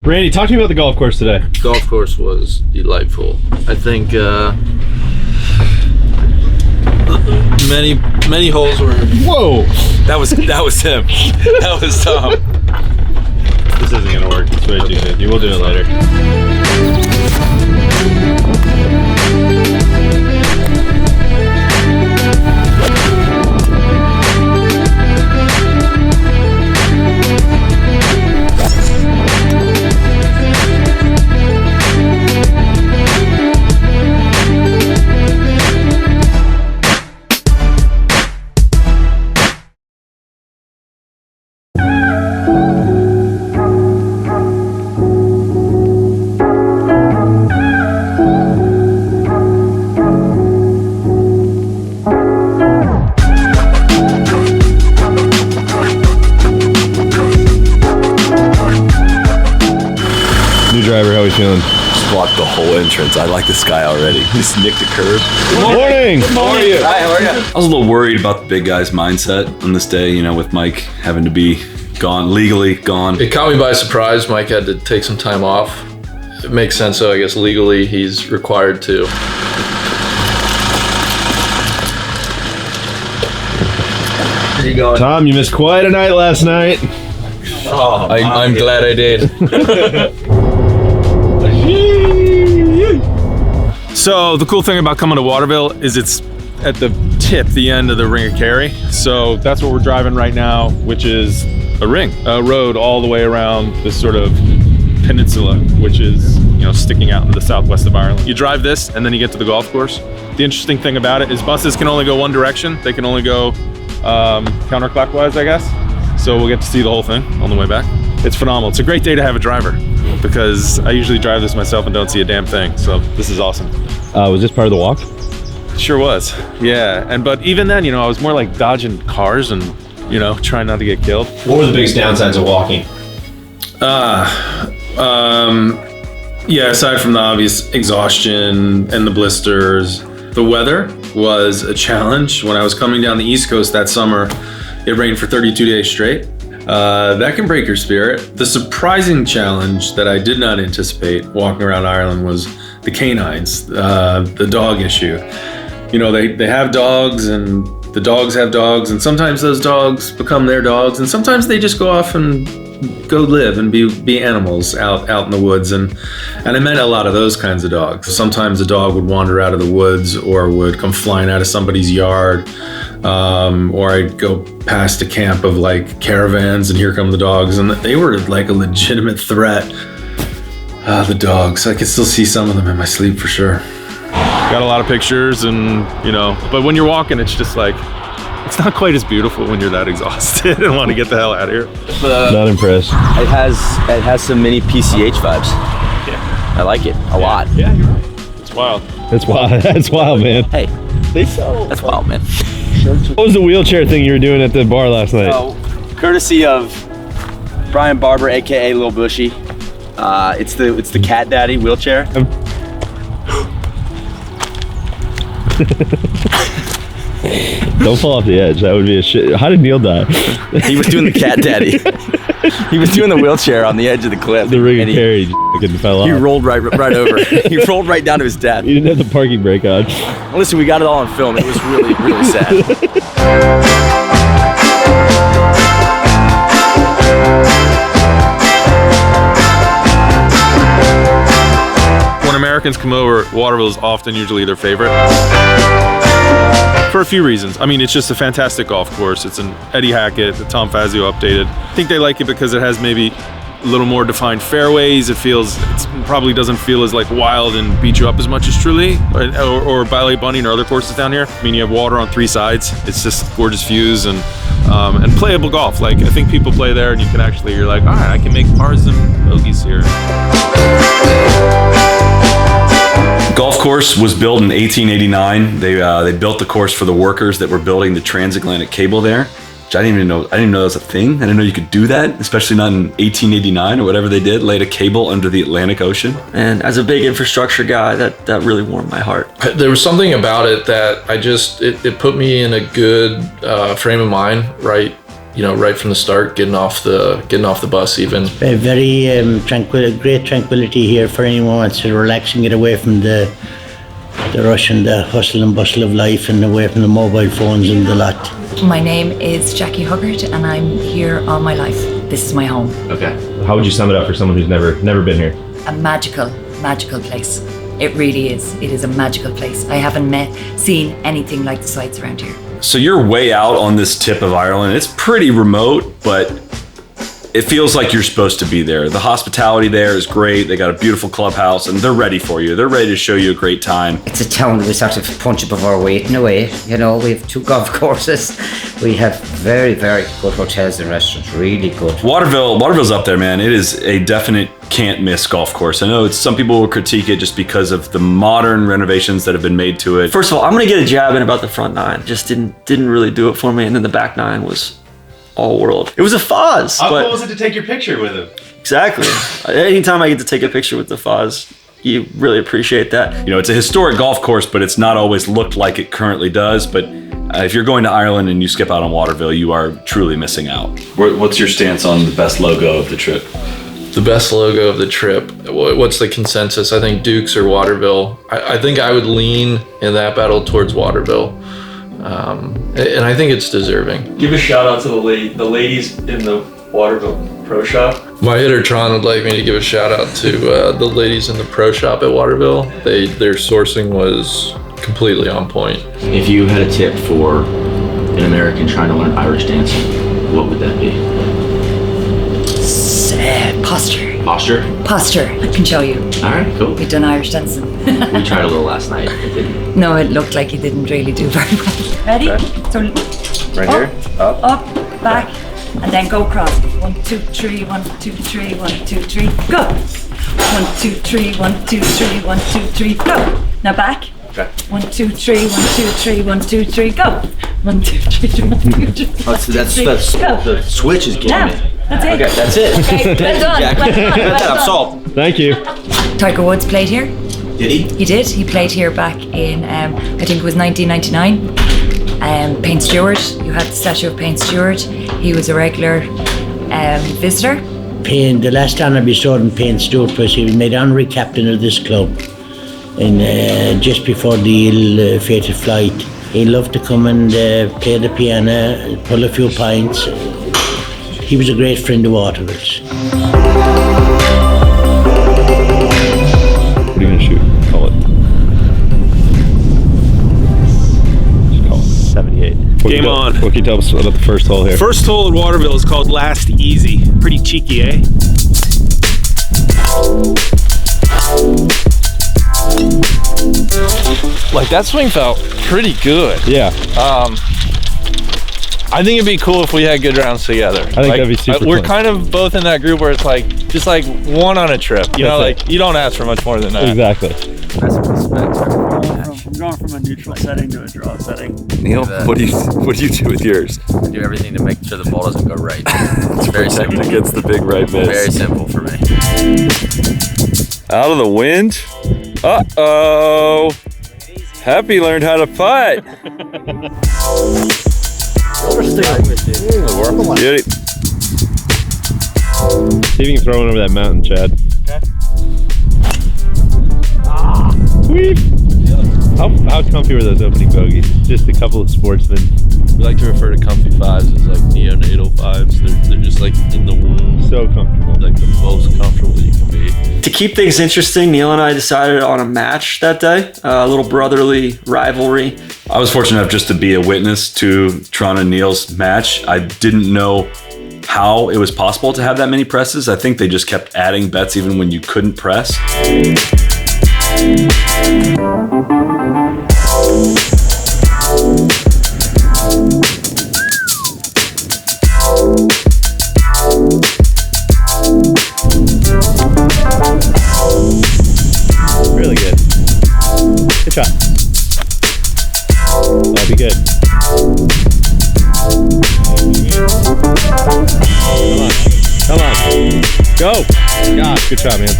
Randy, talk to me about the golf course today. Golf course was delightful. I think many holes were. Whoa! That was him. That was Tom. This isn't gonna work. It's way too good. We'll do it later. Driver, how are we feeling? Just blocked the whole entrance. I like this guy already. Just nicked the curb. Good morning! How are you? Hi, how are you? I was a little worried about the big guy's mindset on this day, you know, with Mike having to be gone, legally gone. It caught me by surprise. Mike had to take some time off. It makes sense, so I guess legally he's required to. Where you going? Tom, you missed quite a night last night. Oh, I'm glad I did. So the cool thing about coming to Waterville is it's at the tip, the end of the Ring of Kerry. So that's what we're driving right now, which is a road all the way around this sort of peninsula, which is, you know, sticking out into the southwest of Ireland. You drive this and then you get to the golf course. The interesting thing about it is buses can only go one direction. They can only go counterclockwise, I guess. So we'll get to see the whole thing on the way back. It's phenomenal. It's a great day to have a driver because I usually drive this myself and don't see a damn thing. So this is awesome. Was this part of the walk? Sure was. Yeah. But even then, you know, I was more like dodging cars and, you know, trying not to get killed. What were the biggest downsides of walking? Yeah, aside from the obvious exhaustion and the blisters, the weather was a challenge. When I was coming down the East Coast that summer, it rained for 32 days straight. That can break your spirit. The surprising challenge that I did not anticipate walking around Ireland was the canines, the dog issue. You know, they have dogs and the dogs have dogs, and sometimes those dogs become their dogs, and sometimes they just go off and go live and be animals out in the woods, and I met a lot of those kinds of dogs. Sometimes a dog would wander out of the woods or would come flying out of somebody's yard, or I'd go past a camp of like caravans and here come the dogs, and they were like a legitimate threat. The dogs, I could still see some of them in my sleep for sure. Got a lot of pictures and, you know, but when you're walking, it's just like, it's not quite as beautiful when you're that exhausted and want to get the hell out of here. Not impressed. It has some mini PCH vibes. Yeah. I like it a lot. Yeah, you're right. It's wild. That's wild. That's wild, man. Hey, that's wild, man. What was the wheelchair thing you were doing at the bar last night? Oh, courtesy of Brian Barber, aka Lil Bushy. It's the Cat Daddy wheelchair. Don't fall off the edge. That would be a shit. How did Neil die? He was doing the Cat Daddy. He was doing the wheelchair on the edge of the cliff. The ring of Kerry fucking fell off. He rolled right over. He rolled right down to his death. You didn't have the parking brake on. Listen, we got it all on film. It was really, really sad. When Americans come over, Waterville is often usually their favorite. For a few reasons. I mean, it's just a fantastic golf course. It's an Eddie Hackett, the Tom Fazio updated. I think they like it because it has maybe a little more defined fairways. It probably doesn't feel as like wild and beat you up as much as Truly or Ballet Bunny or other courses down here. I mean, you have water on three sides. It's just gorgeous views and playable golf. Like, I think people play there and you're like, all right, I can make pars and bogeys here. Golf course was built in 1889. They built the course for the workers that were building the transatlantic cable there, which I didn't even know that was a thing. I didn't know you could do that, especially not in 1889 or whatever they did, laid a cable under the Atlantic Ocean. And as a big infrastructure guy, that really warmed my heart. There was something about it that it put me in a good frame of mind right right from the start, getting off the bus even. Very great tranquility here for anyone who wants to relax and get away from the rush and the hustle and bustle of life and away from the mobile phones and the lot. My name is Jackie Huggard and I'm here all my life. This is my home. Okay. How would you sum it up for someone who's never been here? A magical place. It really is. It is a magical place. I haven't seen anything like the sights around here. So you're way out on this tip of Ireland. It's pretty remote, but it feels like you're supposed to be there. The hospitality there is great. They got a beautiful clubhouse and they're ready for you. They're ready to show you a great time. It's a town that we sort of punch above our weight in a way. We have 2 golf courses. We have very, very good hotels and restaurants, really good. Waterville's up there, man. It is a definite can't miss golf course. I know some people will critique it just because of the modern renovations that have been made to it. First of all, I'm gonna get a jab in about the front 9. Just didn't really do it for me, and then the back 9 was all world. It was a Foz. How cool was it to take your picture with him? Exactly. Anytime I get to take a picture with the Foz, you really appreciate that. It's a historic golf course, but it's not always looked like it currently does. But if you're going to Ireland and you skip out on Waterville, you are truly missing out. What's your stance on the best logo of the trip? The best logo of the trip. What's the consensus? I think Dukes or Waterville. I think I would lean in that battle towards Waterville. And I think it's deserving. Give a shout out to the ladies in the Waterville Pro Shop. My hitter Tron would like me to give a shout out to the ladies in the Pro Shop at Waterville. Their sourcing was completely on point. If you had a tip for an American trying to learn Irish dancing, what would that be? Posture. Posture? I can show you. All right, cool. We've done Irish dancing. We tried a little last night. It didn't. No, it looked like you didn't really do very well. Ready? Okay. So Right up, here? Up. Up, back, and then go across. 1, 2, 3, 1, 2, 3, 1, 2, 3, go. 1, 2, 3, 1, 2, 3, 1, 2, 3, go. Now back. Okay. 1, 2, 3, 1, 2, 3, 1, 2, 3, go. 1, 2, 3, 1, 2, 3. Oh, so that's go. the switch is getting Now, me. that's it. Okay, that's it. Okay, well done. Well done. I'm sold. Thank you. Tiger Woods played here. Did he? He did. He played here back in, I think it was 1999. Payne Stewart, you had the statue of Payne Stewart. He was a regular visitor. Payne, the last honour bestowed on Payne Stewart was he was made honorary captain of this club. And just before the ill-fated flight, he loved to come and play the piano, pull a few pints. He was a great friend of Waterville's. What are you gonna shoot? Call it. Just call it 78. Game on. What can you tell us about the first hole here? First hole at Waterville is called Last Easy. Pretty cheeky, eh? Like, that swing felt pretty good. Yeah. I think it'd be cool if we had good rounds together. I think that'd be super We're fun. kind of both in that group where it's like, just like one on a trip. You know, That's like, you don't ask for much more than that. Exactly. I'm going from a neutral setting to a draw setting. Neil, what do you do with yours? I do everything to make sure the ball doesn't go right. It's very simple. Against the big right miss. Very simple for me. Out of the wind. Uh-oh. Happy learned how to putt. Beauty. See if you can throw one over that mountain, Chad. Okay. How comfy were those opening bogeys? Just a couple of sportsmen. We like to refer to comfy fives as like neonatal fives. They're just like in the womb. So comfortable. Like the most comfortable you can be. To keep things interesting, Neil and I decided on a match that day, a little brotherly rivalry. I was fortunate enough just to be a witness to Tron and Neil's match. I didn't know how it was possible to have that many presses. I think they just kept adding bets even when you couldn't press. Really good. Good shot. That'll be good. Come on. Go. Gosh, good shot, man.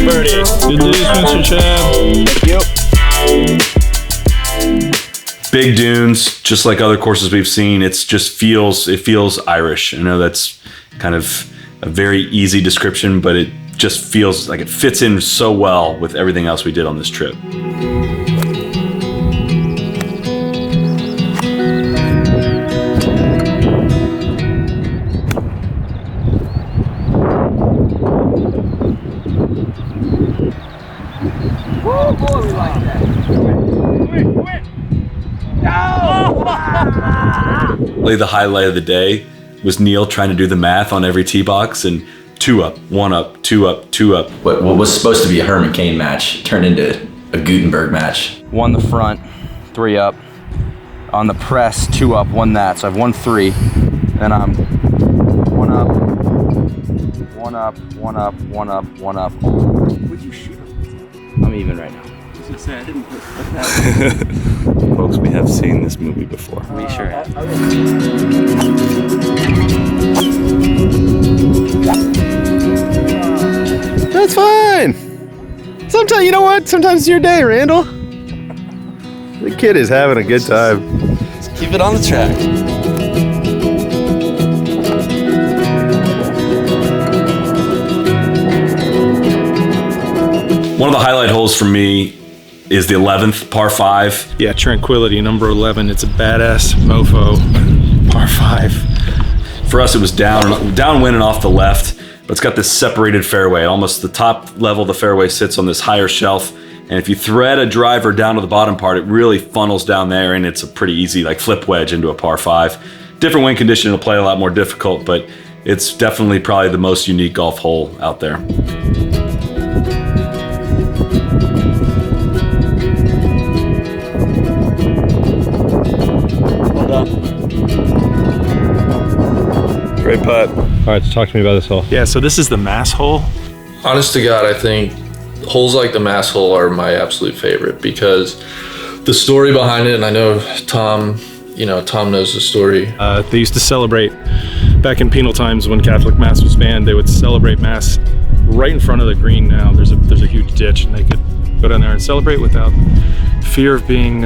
Birdie. Good news, Mr. Chad. Thank you. big dunes, just like other courses we've seen. It feels Irish. I know that's kind of a very easy description, but it just feels like it fits in so well with everything else we did on this trip. Oh boy, we like that. Really, the highlight of the day was Neil trying to do the math on every tee box and 2 up, 1 up, 2 up, 2 up. What was supposed to be a Herman Cain match turned into a Gutenberg match. Won the front, 3 up. On the press, 2 up, won that. So I've won 3. Then I'm 1 up, 1 up, 1 up, 1 up, 1 up. Would you shoot? I'm even right now. I was gonna say, I didn't put that. Folks, we have seen this movie before. We sure have. That's fine. Sometimes, you know what? Sometimes it's your day, Randall. The kid is having a good time. Just keep it on the track. One of the highlight holes for me is the 11th, par 5. Yeah, Tranquility, number 11. It's a badass mofo, par 5. For us, it was downwind and off the left, but it's got this separated fairway. Almost the top level of the fairway sits on this higher shelf, and if you thread a driver down to the bottom part, it really funnels down there, and it's a pretty easy like flip wedge into a par 5. Different wind condition, it'll play a lot more difficult, but it's definitely probably the most unique golf hole out there. Great putt. All right, so talk to me about this hole. Yeah, so this is the Mass hole. Honest to God, I think holes like the Mass hole are my absolute favorite because the story behind it, and I know Tom knows the story. They used to celebrate back in penal times when Catholic Mass was banned. They would celebrate Mass right in front of the green. Now there's a huge ditch, and they could go down there and celebrate without fear of being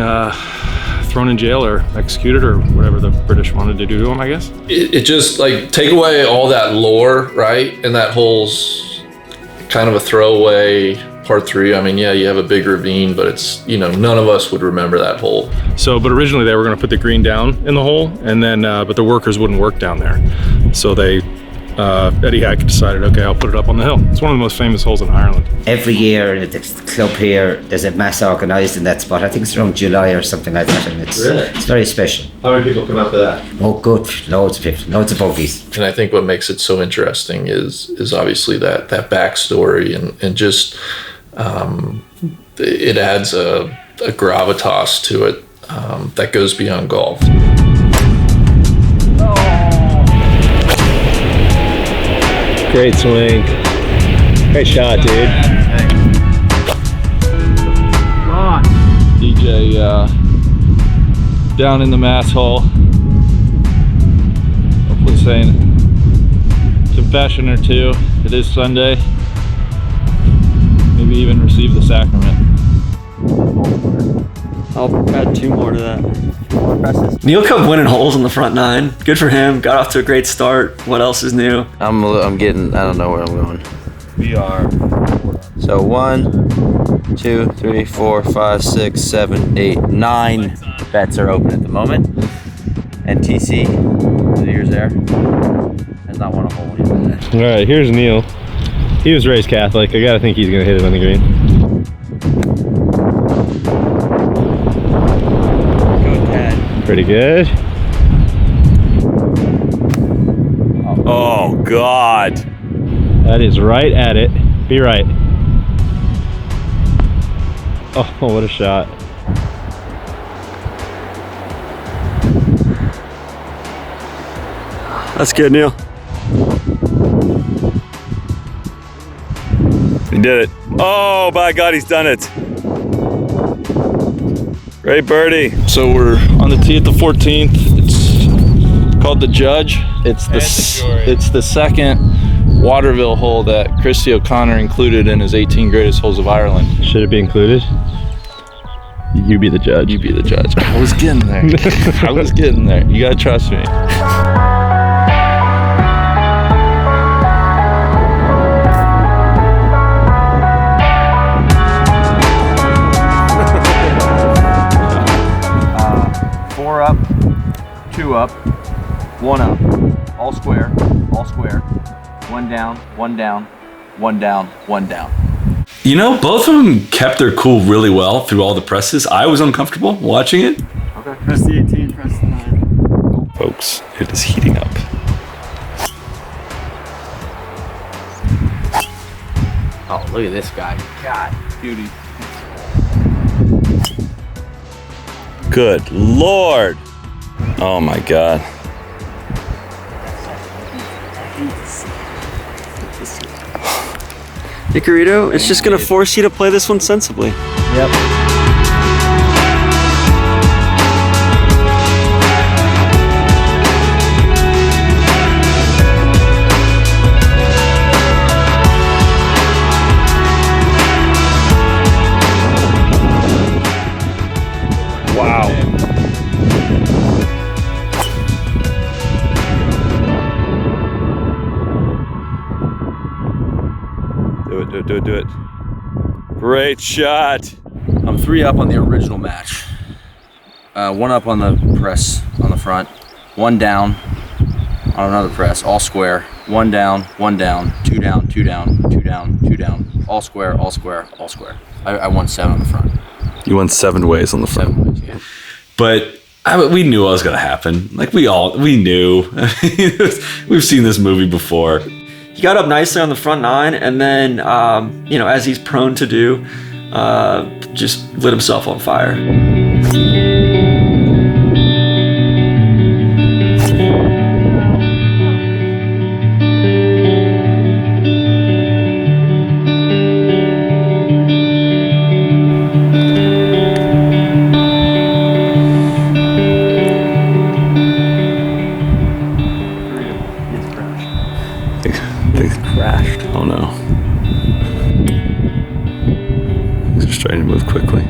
thrown in jail or executed or whatever the British wanted to do to them, I guess. It just like take away all that lore, right? And that hole's kind of a throwaway par 3. I mean, yeah, you have a big ravine, but it's, none of us would remember that hole. So, but originally they were going to put the green down in the hole, and then, but the workers wouldn't work down there. So Eddie Hackett decided, okay, I'll put it up on the hill. It's one of the most famous holes in Ireland. Every year at the club here, there's a Mass organised in that spot. I think it's around July or something like that, and it's very special. How many people come out for that? Oh, good. Loads of people, loads of bogeys. And I think what makes it so interesting is obviously that backstory and just it adds a gravitas to it that goes beyond golf. Great swing. Great shot, dude. DJ down in the Mass hole. Hopefully saying confession or 2. It is Sunday. Maybe even receive the sacrament. I'll add 2 more to that. Neil kept winning holes on the front 9. Good for him. Got off to a great start. What else is new? I'm getting, I don't know where I'm going. We are. So 1, 2, 3, 4, 5, 6, 7, 8, 9 bets are open at the moment. And TC, the years there, has not won a hole yet. All right, here's Neil. He was raised Catholic. I gotta think he's gonna hit it on the green. Pretty good. Oh, God. That is right at it. Be right. Oh, what a shot. That's good, Neil. He did it. Oh, by God, he's done it. Great birdie. So we're on the tee at the 14th. It's called the Judge. It's the second Waterville hole that Christy O'Connor included in his 18 greatest holes of Ireland. Should it be included? You be the judge. You be the judge. I was getting there. I was getting there. You gotta trust me. Four up, two up, one up, all square, one down, one down, one down, one down. You know, both of them kept their cool really well through all the presses. I was uncomfortable watching it. Okay. Press the 18, press the 9. Folks, it is heating up. Oh, look at this guy. God, beauty. Good Lord. Oh my God. Icarito, it's just gonna force you to play this one sensibly. Yep. Wow. Do it. Great shot. I'm 3 up on the original match. 1 up on the press on the front. 1 down on another press, all square. 1 down, 2 down, 2 down, 2 down, 2 down. All square, all square, all square. I won 7 on the front. You won 7 ways on the front. 7 ways, yeah. But we knew what was going to happen. Like we knew. We've seen this movie before. He got up nicely on the front 9, and then, as he's prone to do, just lit himself on fire. Crashed. Oh no. He's just trying to move quickly.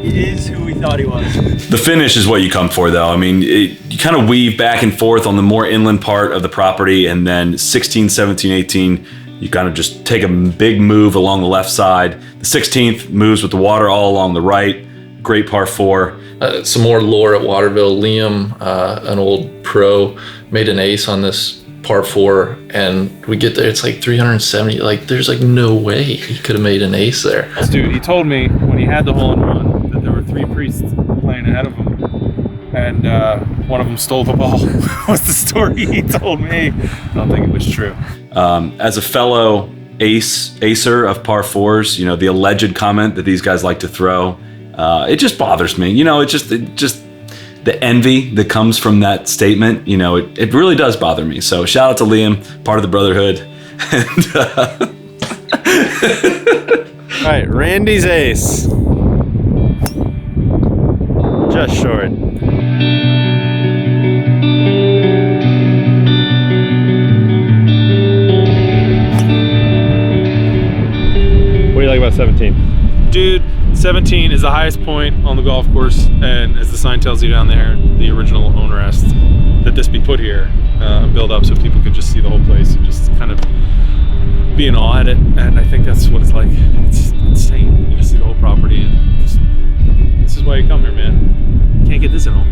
He is who we thought he was. The finish is what you come for, though. I mean, you kind of weave back and forth on the more inland part of the property, and then 16, 17, 18, you kind of just take a big move along the left side. The 16th moves with the water all along the right. Great par 4. Some more lore at Waterville. Liam, an old pro, made an ace on this par 4, and we get there, it's like 370. Like, there's like no way he could have made an ace there. Dude, he told me when he had the hole-in-one that there were 3 priests playing ahead of him, and one of them stole the ball. Was the story he told me. I don't think it was true. As a fellow acer of par 4s, the alleged comment that these guys like to throw, it just bothers me. It just the envy that comes from that statement, it really does bother me. So shout out to Liam, part of the brotherhood. All right, Randy's ace. Just short. What do you like about 17? Dude, 17 is the highest point on the golf course, and as the sign tells you down there, the original owner asked that this be put here, build up so people could just see the whole place and just kind of be in awe at it. And I think that's what it's like. It's insane. You just see the whole property, and just, this is why you come here, man. You can't get this at home.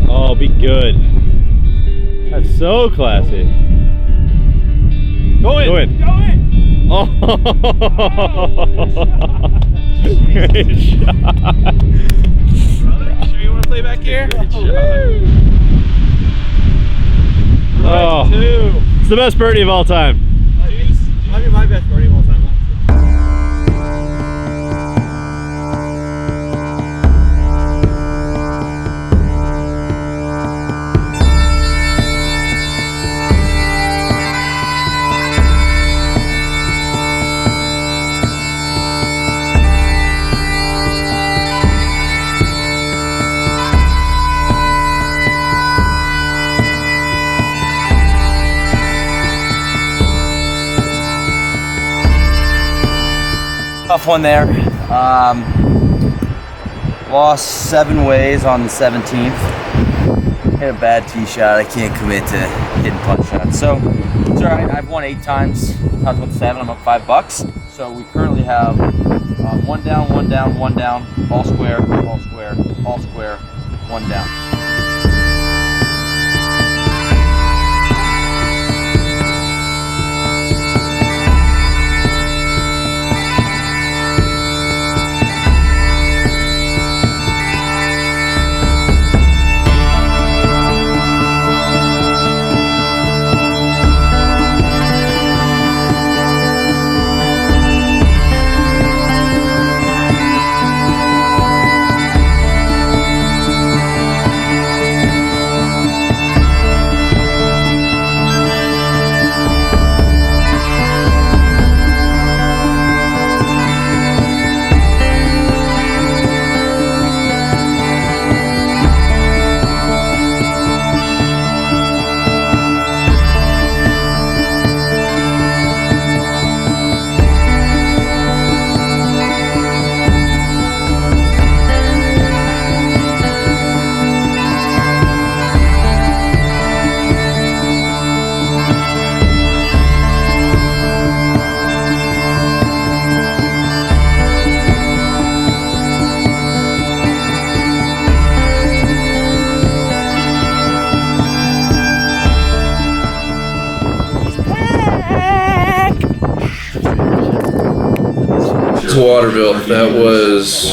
Oh, be good. That's so classy. Go in. Go in. Go in. Oh, great shot. Brother, sure you want to play back here? Oh, it's the best birdie of all time. Might be my best birdie of all time. Tough one there. Lost 7 ways on the 17th. Hit a bad tee shot. I can't commit to hitting putt shots. So it's all right. I've won 8 times. Talked about 7. I'm up $5. So we currently have 1 down, 1 down, 1 down, all square, all square, all square, 1 down. Waterville. That was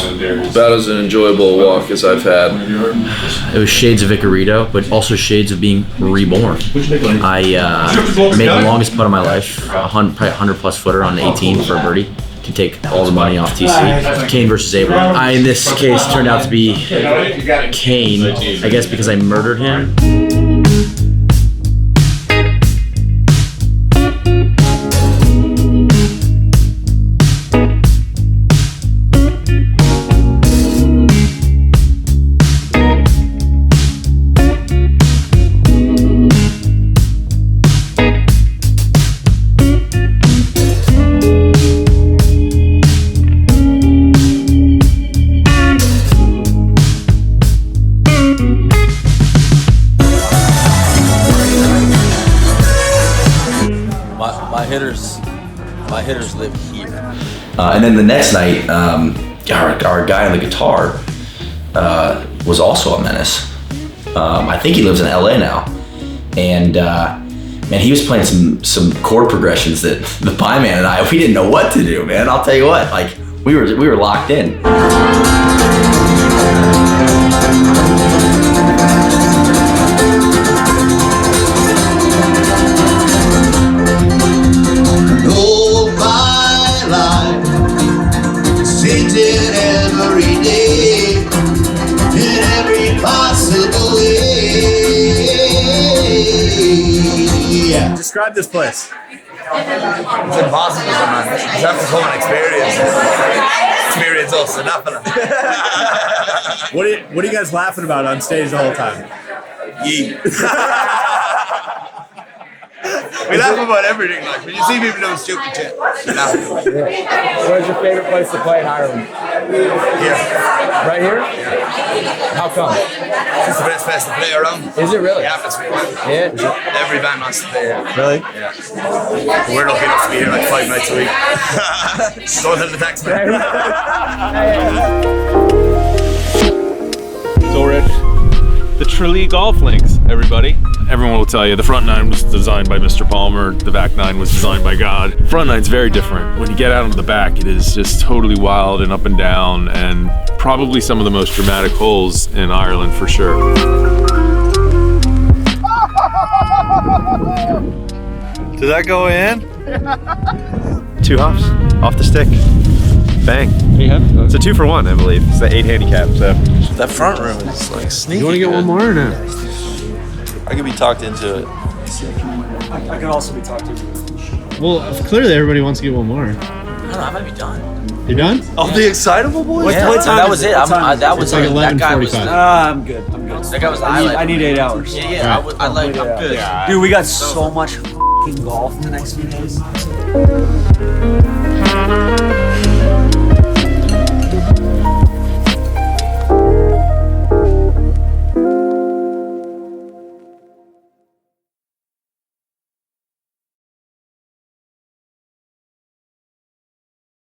about as an enjoyable walk as I've had. It was shades of Icarito, but also shades of being reborn. I made the longest putt of my life, probably 100+ footer on 18 for a birdie to take all the money off TC. Kane versus Abraham. I, in this case, turned out to be Kane, I guess because I murdered him. My hitters live here. And then the next night, our guy on the guitar was also a menace. I think he lives in LA now. And man, he was playing some chord progressions that the pie man and I, we didn't know what to do, man. I'll tell you what, like we were locked in. Describe this place. It's impossible sometimes. You have to come and experience us enough. What are you guys laughing about on stage the whole time? Ye. We laugh about everything. Like when you see people doing stupid shit, you laugh. Where's your favorite place to play in Ireland? Here. Right here? Yeah. How come? It's the best place to play around. Is it really? Yeah, it's really. Yeah. Every band wants to play here. Really? Yeah. But we're lucky enough to be here like 5 nights a week. Don't tell the tax man. So we're at the Tralee Golf Links, everybody. Everyone will tell you the front nine was designed by Mr. Palmer, the back nine was designed by God. Front nine's very different. When you get out onto the back, it is just totally wild and up and down, and probably some of the most dramatic holes in Ireland for sure. Did that go in? 2 hops off the stick. Bang. It's a 2 for 1, I believe. It's the 8 handicap. So That front room is like sneaky. You want to get one more or no? I could be talked into it. I could also be talked to. Well, clearly everybody wants to get one more. I don't know, I might be done. You done? Oh, the excitable boys? Yeah, that was it. That was like that guy was. 11:45. I'm good. I'm good. That guy was the I highlight. need 8 hours. Yeah. I'm good. Dude, we got so much f***ing golf in the next few days.